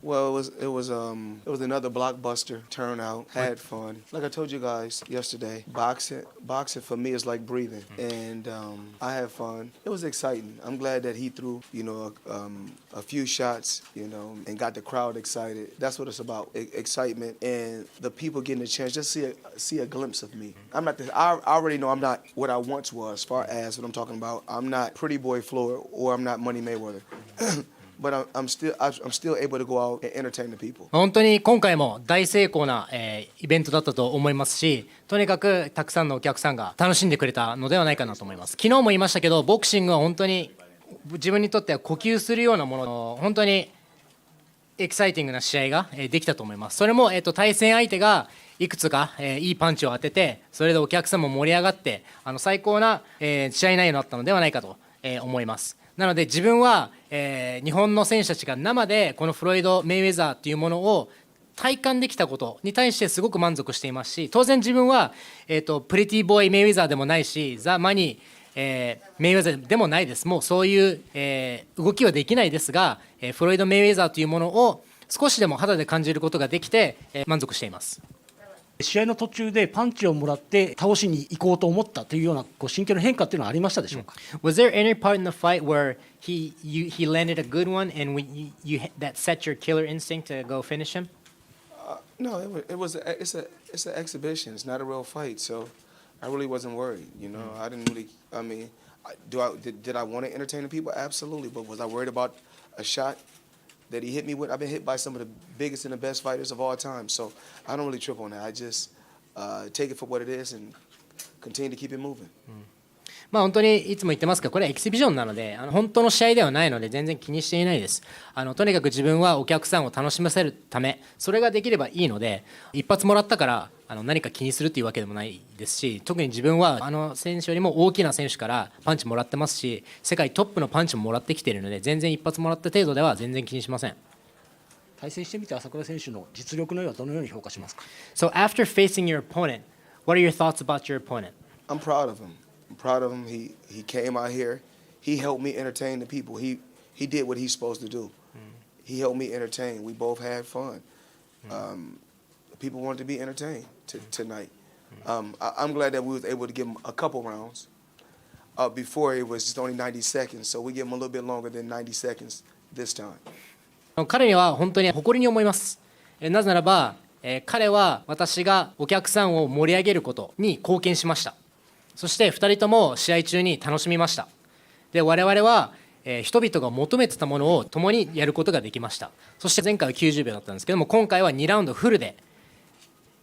Well, it was another blockbuster turnout. Had fun. Like I told you guys yesterday, boxing for me is like breathing, and I had fun. It was exciting. I'm glad that he threw, a few shots, and got the crowd excited. That's what it's about, excitement, and the people getting a chance just see a glimpse of me. I'm not. I already know I'm not what I once was. As far as what I'm talking about, I'm not Pretty Boy Floyd or I'm not Money Mayweather. But I'm still able to go out and entertain the people. 本当に今回も大成功な、イベントだったと思いますし、とにかくたくさんのお客さんが楽しんでくれたのではないかなと思います。昨日も言いましたけど、ボクシングは本当に自分にとっては呼吸するようなもの、本当にエキサイティングな試合ができたと思います。それも、対戦相手がいくつか、いいパンチを当てて、それでお客さんも盛り上がって、最高な、試合内容だったのではないかと、思います。なので自分は、日本の選手たちが生でこのフロイド・メイウェザーというものを体感できたことに対してすごく満足していますし、当然自分は、プリティボーイ・メイウェザーでもないし、ザ・マニー、メイウェザーでもないです。もうそういう、動きはできないですが、フロイド・メイウェザーというものを少しでも肌で感じることができて、満足しています。試合の途中でパンチをもらって倒しに行こうと思ったというような心境の変化っていうのはありましたでしょうか。Was there any part in the fight where he landed a good one and you that set your killer instinct to go finish him? No, it's an exhibition. It's not a real fight, so I really wasn't worried. I didn't really. I mean, did I want to entertain the people? Absolutely, but was I worried about a shot that he hit me with? I've been hit by some of the biggest and the best fighters of all time, so I don't really trip on that. I just take it for what it is and continue to keep it moving. 本当にいつも言ってますが、これはエキシビジョンなので、本当の試合ではないので全然気にしていないです。とにかく自分はお客さんを楽しませるため、それができればいいので、一発もらったから何か気にするっていうわけでもないですし、特に自分は選手よりも大きな選手からパンチもらってますし、世界トップのパンチももらってきているので、全然一発もらった程度では全然気にしません。対戦してみて朝倉選手の実力のようはどのように評価しますか。 So after facing your opponent, what are your thoughts about your opponent? I'm proud of him. I'm proud of him. He came out here. He helped me entertain the people. He did what he's supposed to do. He helped me entertain. We both had fun. People wanted to be entertained tonight. I'm glad that we was able to give him a couple rounds. Before it was just only 90 seconds, so we give him a little bit longer than 90 seconds this time. 彼には本当に誇りに思います。なぜならば、彼は私がお客さんを盛り上げることに貢献しました。そして2人とも試合中に楽しみました。で、我々は、人々が求めてたものを共にやることができました。そして前回は90秒だったんですけども、今回は2ラウンドフルで、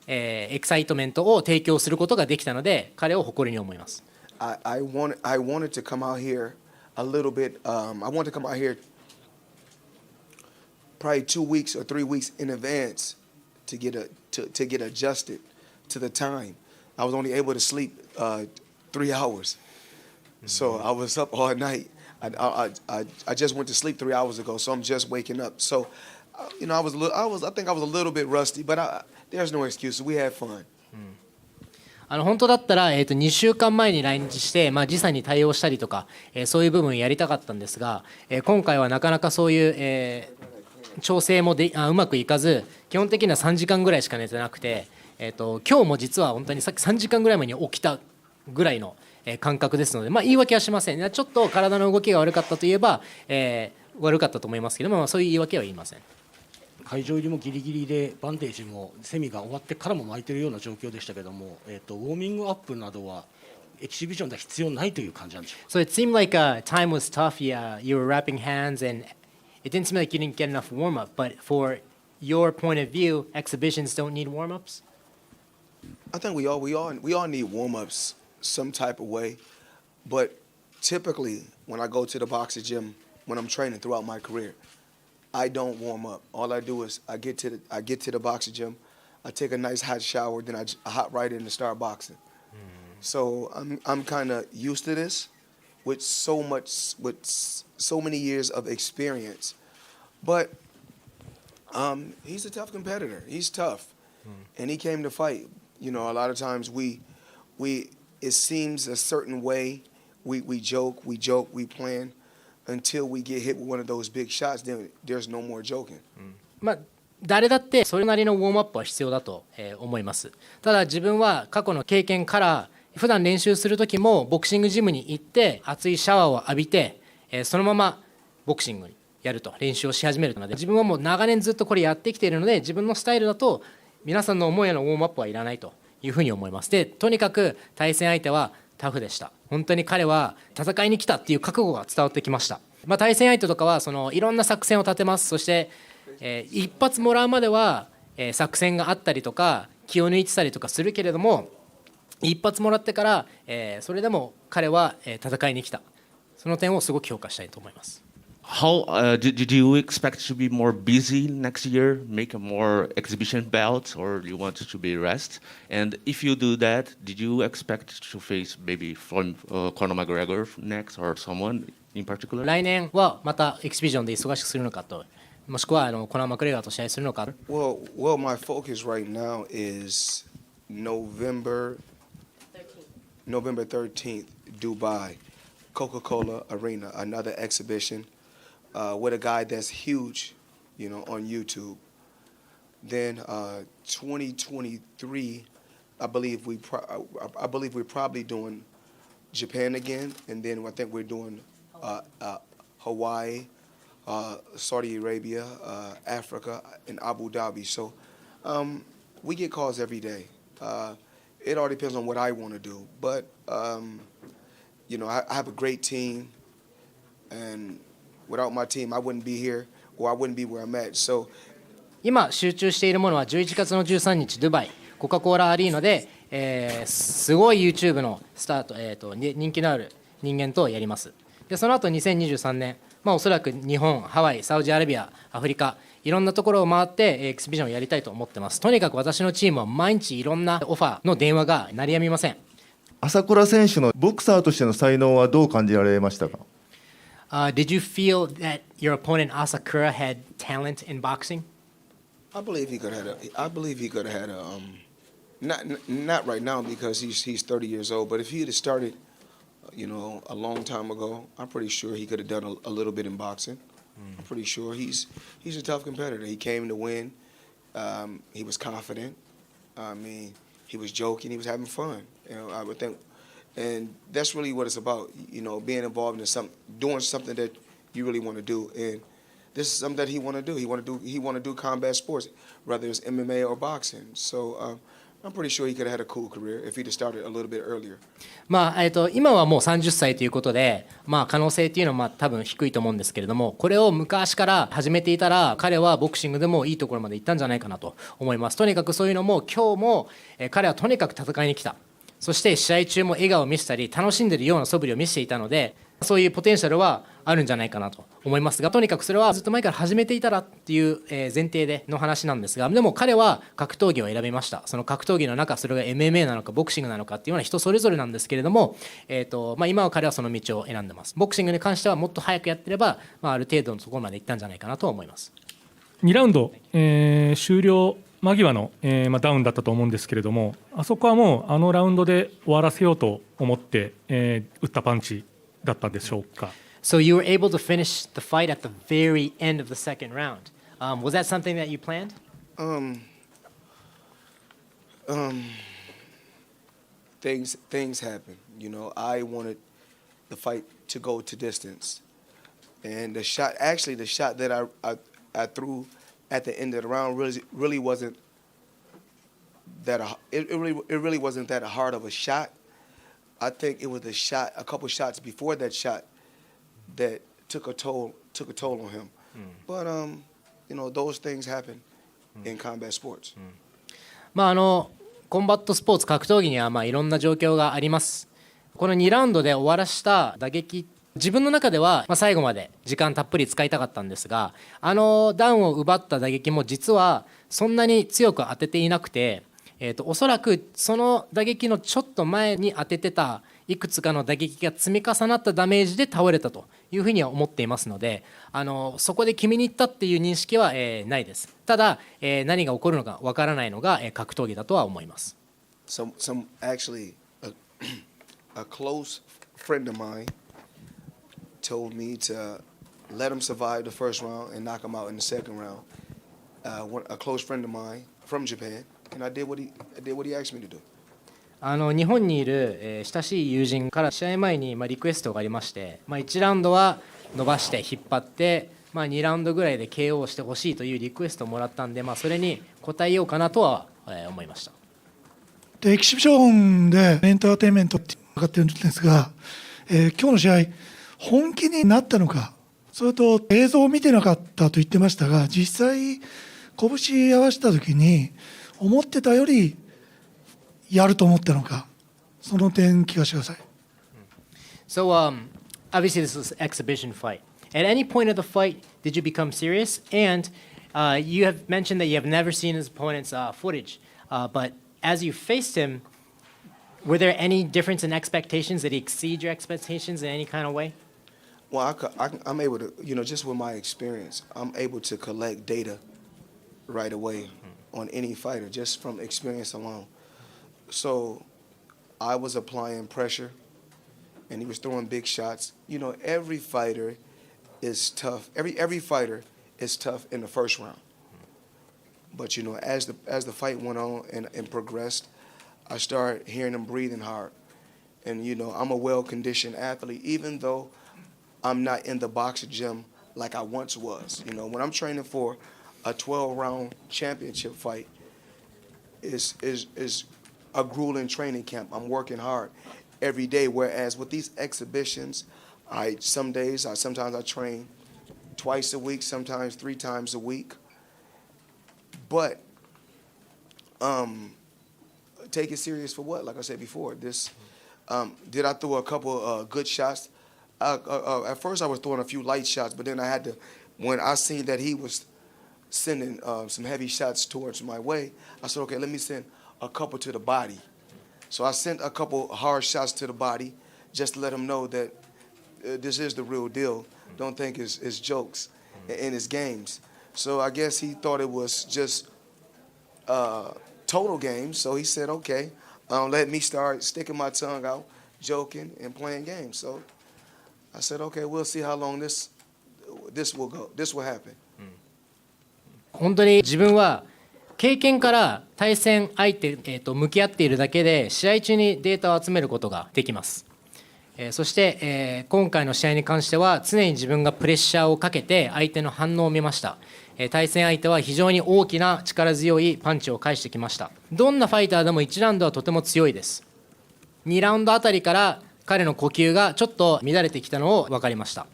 エキサイトメントを提供することができたので、彼を誇りに思います。I wanted to come out here a little bit. I wanted to come out here probably 2 weeks or 3 weeks in advance to get adjusted to the time. I was only able to sleep 3 hours, so I was up all night. I just went to sleep 3 hours ago, so I'm just waking up. So, I think I was a little bit rusty, but there's no excuses. We had fun. 本当だったら、2週間前に来日して、時差に対応したりとか、そういう部分やりたかったんですが、今回はなかなかそういう、調整もうまくいかず、基本的には3時間ぐらいしか寝てなくて、今日も実は本当にさっき3時間ぐらい前に起きたぐらいの感覚ですので、言い訳はしません。ちょっと体の動きが悪かったといえば、悪かったと思いますけども、そういう言い訳は言いません。会場入りもギリギリでバンデージもセミが終わってからも巻いているような状況でしたけども、ウォーミングアップなどはエキシビジョンでは必要ないという感じなんでしょうか。So it seemed like time was tough. Yeah, you were wrapping hands and it didn't seem like you didn't get enough warm up. But for your point of view, exhibitions don't need warm ups. I think we all need warm ups some type of way, but typically when I go to the boxing gym when I'm training throughout my career, I don't warm up. All I do is I get to the boxing gym, I take a nice hot shower, then I hop right in and start boxing. So I'm kind of used to this with so many years of experience. But he's a tough competitor. He's tough, and he came to fight. A lot of times it seems a certain way. We joke, we plan until we get hit with one of those big shots. Then there's no more joking. 誰だってそれなりのウォームアップは必要だと思います。ただ自分は過去の経験から普段練習する時もボクシングジムに行って熱いシャワーを浴びてそのままボクシングにやると練習をし始めるので、自分はもう長年ずっとこれやってきているので、自分のスタイルだと皆さんの思うようなウォームアップはいらないというふうに思います。でとにかく対戦相手はタフでした。本当に彼は戦いに来たっていう覚悟が伝わってきました。対戦相手とかはいろんな作戦を立てます。そして一発もらうまでは作戦があったりとか気を抜いてたりとかするけれども、一発もらってからそれでも彼は戦いに来た。その点をすごく評価したいと思います。How did you expect to be more busy next year, make a more exhibition belts, or you wanted to be rest? And if you do that, did you expect to face maybe from Conor McGregor next or someone in particular? 来年はまたエキシビジョンで忙しくするのかと、もしくはコナー・マクレガーと試合するのか。Well, my focus right now is November 13th, Dubai, Coca-Cola Arena, another exhibition with a guy that's huge, on YouTube. Then 2023, I believe we're probably doing Japan again, and then I think we're doing Hawaii, Saudi Arabia, Africa, and Abu Dhabi. So we get calls every day. It all depends on what I want to do, but I have a great team, and without my team, I wouldn't be here or I wouldn't be where I'm at. So 今集中しているものは11月の13日ドバイコカ・コーラアリーナで、すごい YouTube のスタート、人気のある人間とやります。でその後2023年、おそらく日本、ハワイ、サウジアラビア、アフリカ、いろんなところを回ってエキシビジョンをやりたいと思ってます。とにかく私のチームは毎日いろんなオファーの電話が鳴りやみません。朝倉選手のボクサーとしての才能はどう感じられましたか？Did you feel that your opponent Asakura had talent in boxing? I believe he could have had a not right now because he's 30 years old, but if he had started a long time ago, I'm pretty sure he could have done a little bit in boxing. I'm pretty sure he's a tough competitor. He came to win. He was confident. I mean, he was joking. He was having fun. I would think, and that's really what it's about. Being involved in doing something that you really want to do. And this is something that he want to do. He want to do combat sports, whether it's MMA or boxing. So I'm pretty sure he could have had a cool career if he'd started a little bit earlier. 今はもう30歳ということで、可能性っていうのは多分低いと思うんですけれども、これを昔から始めていたら彼はボクシングでもいいところまで行ったんじゃないかなと思います。とにかくそういうのも今日も彼はとにかく戦いに来た。そして試合中も笑顔を見せたり楽しんでいるような素振りを見せていたので、そういうポテンシャルはあるんじゃないかなと思いますが、とにかくそれはずっと前から始めていたらっていう前提での話なんですが、でも彼は格闘技を選びました。その格闘技の中、それが MMA なのかボクシングなのかっていうのは人それぞれなんですけれども、今は彼はその道を選んでます。ボクシングに関してはもっと早くやってれば、ある程度のところまで行ったんじゃないかなと思います。2ラウンド、終了間際の、ダウンだったと思うんですけれども、あそこはもうラウンドで終わらせようと思って、打ったパンチだったでしょうか。So you were able to finish the fight at the very end of the second round. Was that something that you planned? Things happen. I wanted the fight to go to distance, and the shot that I threw at the end of the round really wasn't that it really wasn't that hard of a shot. I think it was a couple shots before that shot that took a toll on him. But those things happen in combat sports. コンバットスポーツ格闘技にはいろんな状況があります。この2ラウンドで終わらした打撃、自分の中では最後まで時間たっぷり使いたかったんですが、ダウンを奪った打撃も実はそんなに強く当てていなくて、おそらくその打撃のちょっと前に当ててたいくつかの打撃が積み重なったダメージで倒れたというふうには思っていますので、そこで決めに行ったっていう認識は、ないです。ただ、何が起こるのかわからないのが、格闘技だとは思います。Actually, a close friend of mine told me to let him survive the first round and knock him out in the second round. a close friend of mine from Japan, and I did what he asked me to do. 日本にいる、親しい友人から試合前に、リクエストがありまして、1ラウンドは伸ばして引っ張って、2ラウンドぐらいで KO してほしいというリクエストをもらったんで、それに応えようかなとは、思いました。でエキシビションでエンターテインメントって分かってるんですが、今日の試合本気になったのか、それと映像を見てなかったと言ってましたが、実際拳合わせた時に思ってたよりやると思ったのか、その点聞かせてください。So, obviously this is an exhibition fight. At any point of the fight, did you become serious? And you have mentioned that you have never seen his opponent's footage, but as you faced him, were there any difference in expectations? Did he exceed your expectations in any kind of way? Well, I'm able to, just with my experience, I'm able to collect data right away on any fighter just from experience alone. So I was applying pressure, and he was throwing big shots. Every fighter is tough. Every fighter is tough in the first round. But as the fight went on and progressed, I started hearing him breathing hard. And I'm a well-conditioned athlete, even though I'm not in the boxing gym like I once was. When I'm training for a 12-round championship fight, is a grueling training camp. I'm working hard every day. Whereas with these exhibitions, sometimes I train twice a week, sometimes 3 times a week. But take it serious for what? Like I said before, did I throw a couple good shots? At first I was throwing a few light shots, but then when I seen that he was sending some heavy shots towards my way, I said, okay, let me send a couple to the body. So I sent a couple hard shots to the body just to let him know that this is the real deal. Don't think it's jokes and it's games. So I guess he thought it was just total games. So he said, okay, let me start sticking my tongue out, joking and playing games. So I said, okay, we'll see how long this will go. This will happen. 本当に自分は経験から対戦相手と向き合っているだけで試合中にデータを集めることができます。そして今回の試合に関しては常に自分がプレッシャーをかけて相手の反応を見ました。対戦相手は非常に大きな力強いパンチを返してきました。どんなファイターでも1ラウンドはとても強いです。2ラウンドあたりから彼の呼吸がちょっと乱れてきたのを分かりました。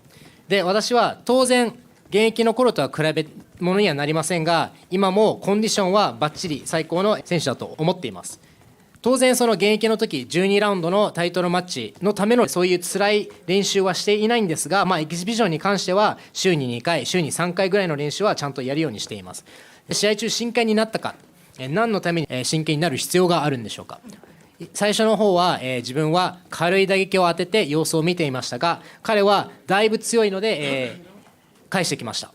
で、私は当然現役の頃とは比べものにはなりませんが、今もコンディションはバッチリ最高の選手だと思っています。当然その現役の時12ラウンドのタイトルマッチのためのそういう辛い練習はしていないんですが、エキシビションに関しては週に2回週に3回ぐらいの練習はちゃんとやるようにしています。試合中真剣になったか、何のために真剣になる必要があるんでしょうか。最初の方は、自分は軽い打撃を当てて様子を見ていましたが、彼はだいぶ強いので、返してきました。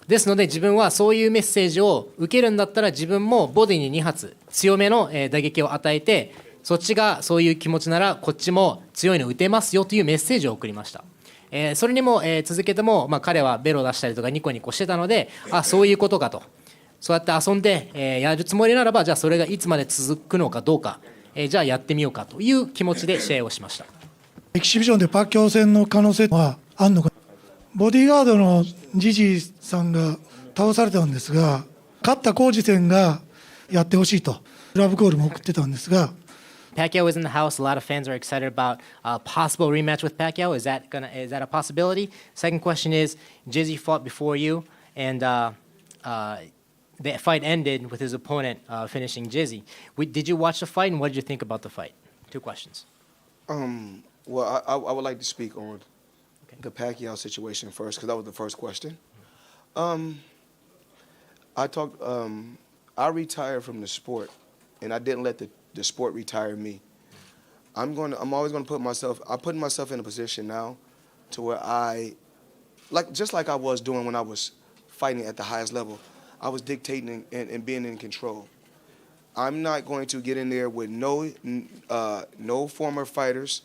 ですので自分はそういうメッセージを受けるんだったら自分もボディに2発強めの打撃を与えて、そっちがそういう気持ちならこっちも強いの打てますよというメッセージを送りました。それにも続けても、彼はベロ出したりとかニコニコしてたので、そういうことかと、そうやって遊んでやるつもりならば、じゃあそれがいつまで続くのかどうか、じゃあやってみようかという気持ちで試合をしました。エキシビションでパッキャオ戦の可能性はあるのか。ボディーガードのジジーさんが倒されたんですが、勝ったコージ戦がやってほしいとラブコールも送ってたんですが。Pacquiao is in the house. A lot of fans are excited about a possible rematch with Pacquiao. Is that a possibility? Second question is, Jizzy fought before you, and the fight ended with his opponent finishing Jizzy. Did you watch the fight, and what did you think about the fight? 2 questions. Well, I would like to speak on the Pacquiao situation first, because that was the first question. I retired from the sport, and I didn't let the sport retire me. I'm always going to put myself in a position now to where just like I was doing when I was fighting at the highest level, I was dictating and being in control. I'm not going to get in there with no former fighters,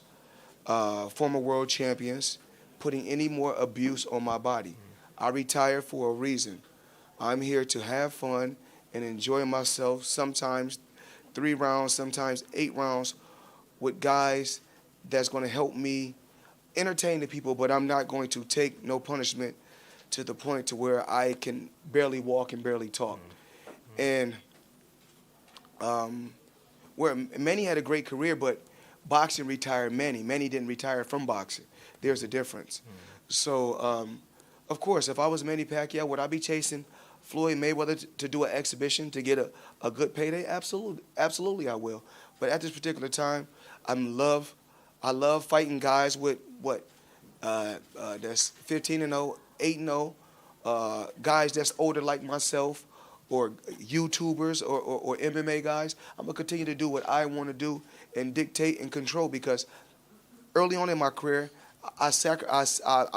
former world champions, putting any more abuse on my body. I retired for a reason. I'm here to have fun and enjoy myself. Sometimes 3 rounds, sometimes 8 rounds with guys that's going to help me entertain the people, but I'm not going to take no punishment to the point to where I can barely walk and barely talk. And where Manny had a great career, but boxing retired Manny. Manny didn't retire from boxing. There's a difference. So, of course, if I was Manny Pacquiao, would I be chasing Floyd Mayweather to do an exhibition to get a good payday? Absolutely, absolutely I will. But at this particular time, I love fighting guys with that's 15-0, 8-0, guys that's older like myself, or YouTubers or MMA guys. I'm gonna continue to do what I want to do and dictate and control, because early on in my career, I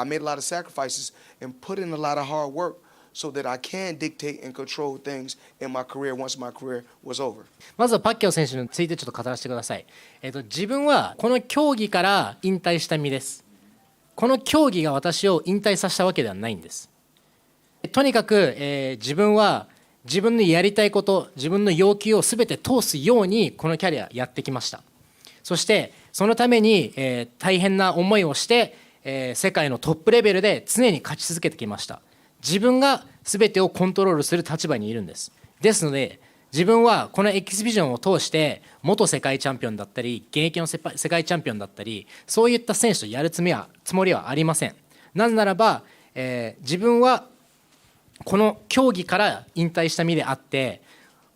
made a lot of sacrifices and put in a lot of hard work so that I can dictate and control things in my career once my career was over. まずはパッキャオ選手についてちょっと語らせてください。自分はこの競技から引退した身です。この競技が私を引退させたわけではないんです。とにかく、自分は自分のやりたいこと、自分の要求をすべて通すようにこのキャリアやってきました。そしてそのために、大変な思いをして、世界のトップレベルで常に勝ち続けてきました。自分がすべてをコントロールする立場にいるんです。ですので自分はこのエキシビジョンを通して元世界チャンピオンだったり現役の世界チャンピオンだったりそういった選手とやるつもりはありません。なぜならば、自分はこの競技から引退した身であって、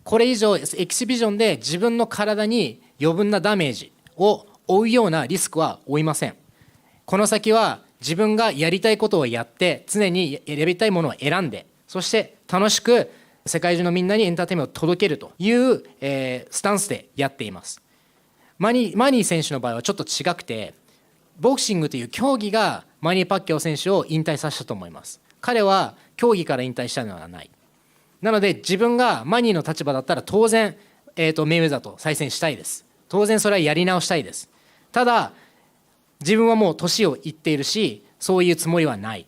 これ以上エキシビジョンで自分の体に余分なダメージを負うようなリスクは負いません。この先は自分がやりたいことをやって常にやりたいものを選んで、そして楽しく世界中のみんなにエンターテインメントを届けるという、スタンスでやっています。マニー選手の場合はちょっと違くて、ボクシングという競技がマニー・パッキャオ選手を引退させたと思います。彼は競技から引退したのではない。なので自分がマニーの立場だったら当然、メイウェザーと再戦したいです。当然それはやり直したいです。ただ自分はもう年をいっているし、そういうつもりはない。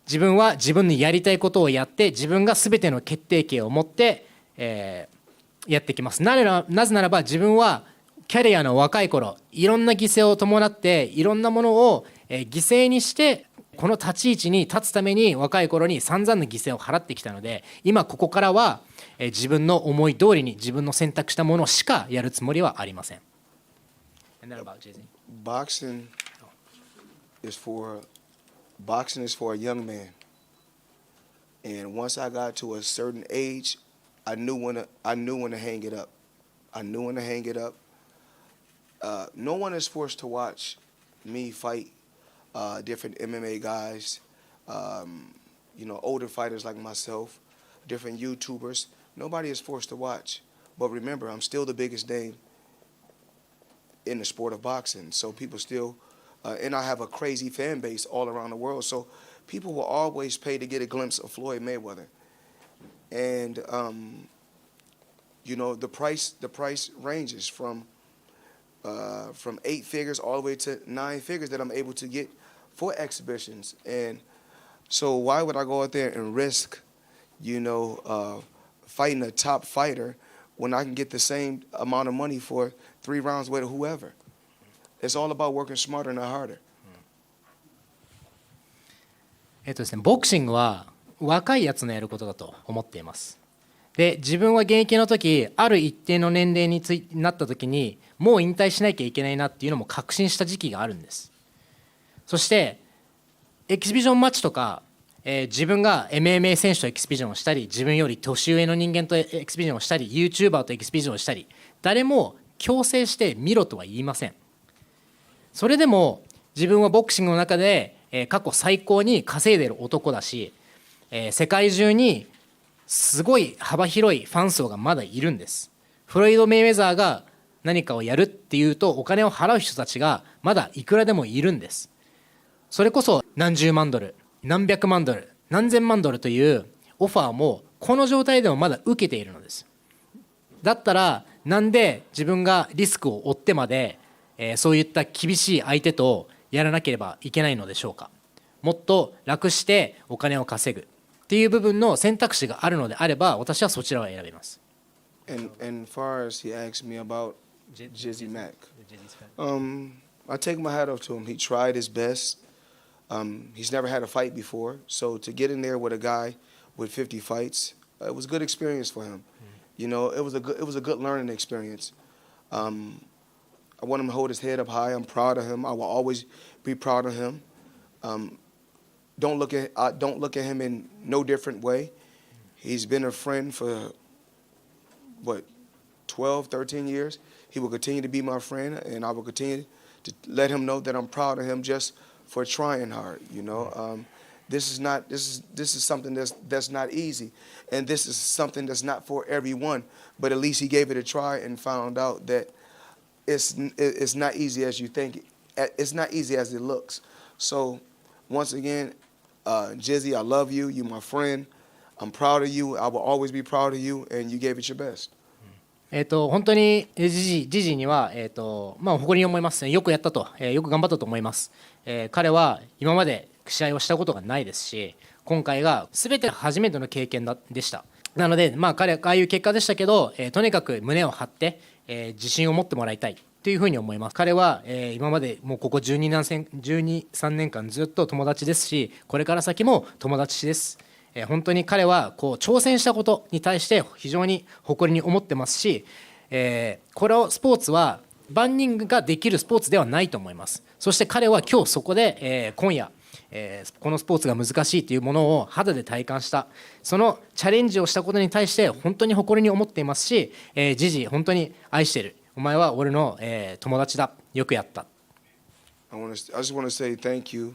自分は自分のやりたいことをやって、自分が全ての決定権を持って、やってきます。なぜならば自分はキャリアの若い頃、いろんな犠牲を伴っていろんなものを、犠牲にしてこの立ち位置に立つために若い頃に散々な犠牲を払ってきたので、今ここからは、自分の思い通りに自分の選択したものしかやるつもりはありません。Boxing is for a young man, and once I got to a certain age, I knew when to hang it up. I knew when to hang it up. No one is forced to watch me fight different MMA guys, older fighters like myself, different YouTubers. Nobody is forced to watch. But remember, I'm still the biggest name in the sport of boxing. So people still, and I have a crazy fan base all around the world. So people will always pay to get a glimpse of Floyd Mayweather. And, the price ranges from 8 figures all the way to 9 figures that I'm able to get for exhibitions. And so why would I go out there and risk, fighting a top fighter when I can get the same amount of money for 3 rounds with whoever? It's all about working smarter, not harder. ですね、ボクシングは若いやつのやることだと思っています。で、自分は現役の時、ある一定の年齢になった時にもう引退しなきゃいけないなっていうのも確信した時期があるんです。そしてエキシビジョンマッチとか、自分が MMA 選手とエキシビジョンをしたり、自分より年上の人間とエキシビジョンをしたり、 YouTuber とエキシビジョンをしたり、誰も強制して見ろとは言いません。それでも自分はボクシングの中で過去最高に稼いでいる男だし、世界中にすごい幅広いファン層がまだいるんです。フロイド・メイウェザーが何かをやるっていうとお金を払う人たちがまだいくらでもいるんです。それこそ何十万ドル、何百万ドル、何千万ドルというオファーもこの状態でもまだ受けているのです。だったらなんで自分がリスクを負ってまで、そういった厳しい相手とやらなければいけないのでしょうか。もっと楽してお金を稼ぐ。っていう部分の選択肢があるのであれば、私はそちらを選びます。And far as he asked me about Jizzy Mack, I take my hat off to him. He tried his best. He's never had a fight before, so to get in there with a guy with 50 fights, it was a good experience for him. You know, it was a good learning experience. I want him to hold his head up high. I'm proud of him. I will always be proud of him. Don't look at him in no different way. He's been a friend for 12, 13 years. He will continue to be my friend, and I will continue to let him know that I'm proud of him just for trying hard. You know, this is something that's not easy, and this is something that's not for everyone. But at least he gave it a try and found out that it's not easy as you think. It's not easy as it looks. So once again, Jizzy, I love you. You're my friend. I'm proud of you. I will always be proud of you, and you gave it your best. 本当にジジには、誇りに思いますね。よくやったと、よく頑張ったと思います。彼は今まで試合をしたことがないですし、今回が全て初めての経験でした。なので、彼はああいう結果でしたけど、とにかく胸を張って、自信を持ってもらいたいというふうに思います。彼は、今までもうここ12、3年間ずっと友達ですし、これから先も友達です。本当に彼はこう挑戦したことに対して非常に誇りに思ってますし、このスポーツは万人ができるスポーツではないと思います。そして彼は今日そこで、今夜、このスポーツが難しいというものを肌で体感した、そのチャレンジをしたことに対して本当に誇りに思っていますし、ジジ本当に愛してる。お前は俺の、友達だ。よくやった。I just want to say thank you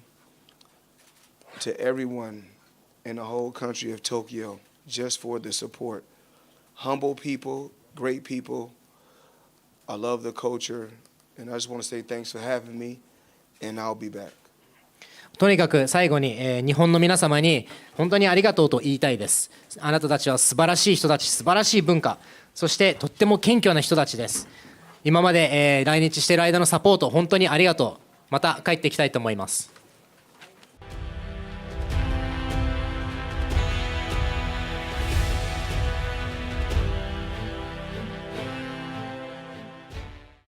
to everyone in the whole country of Tokyo just for the support. Humble people, great people. I love the culture, and I just want to say thanks for having me, and I'll be back. とにかく最後に、日本の皆様に本当にありがとうと言いたいです。あなたたちは素晴らしい人たち、素晴らしい文化、そしてとっても謙虚な人たちです。今まで、来日している間のサポート、本当にありがとう。また帰ってきたいと思います。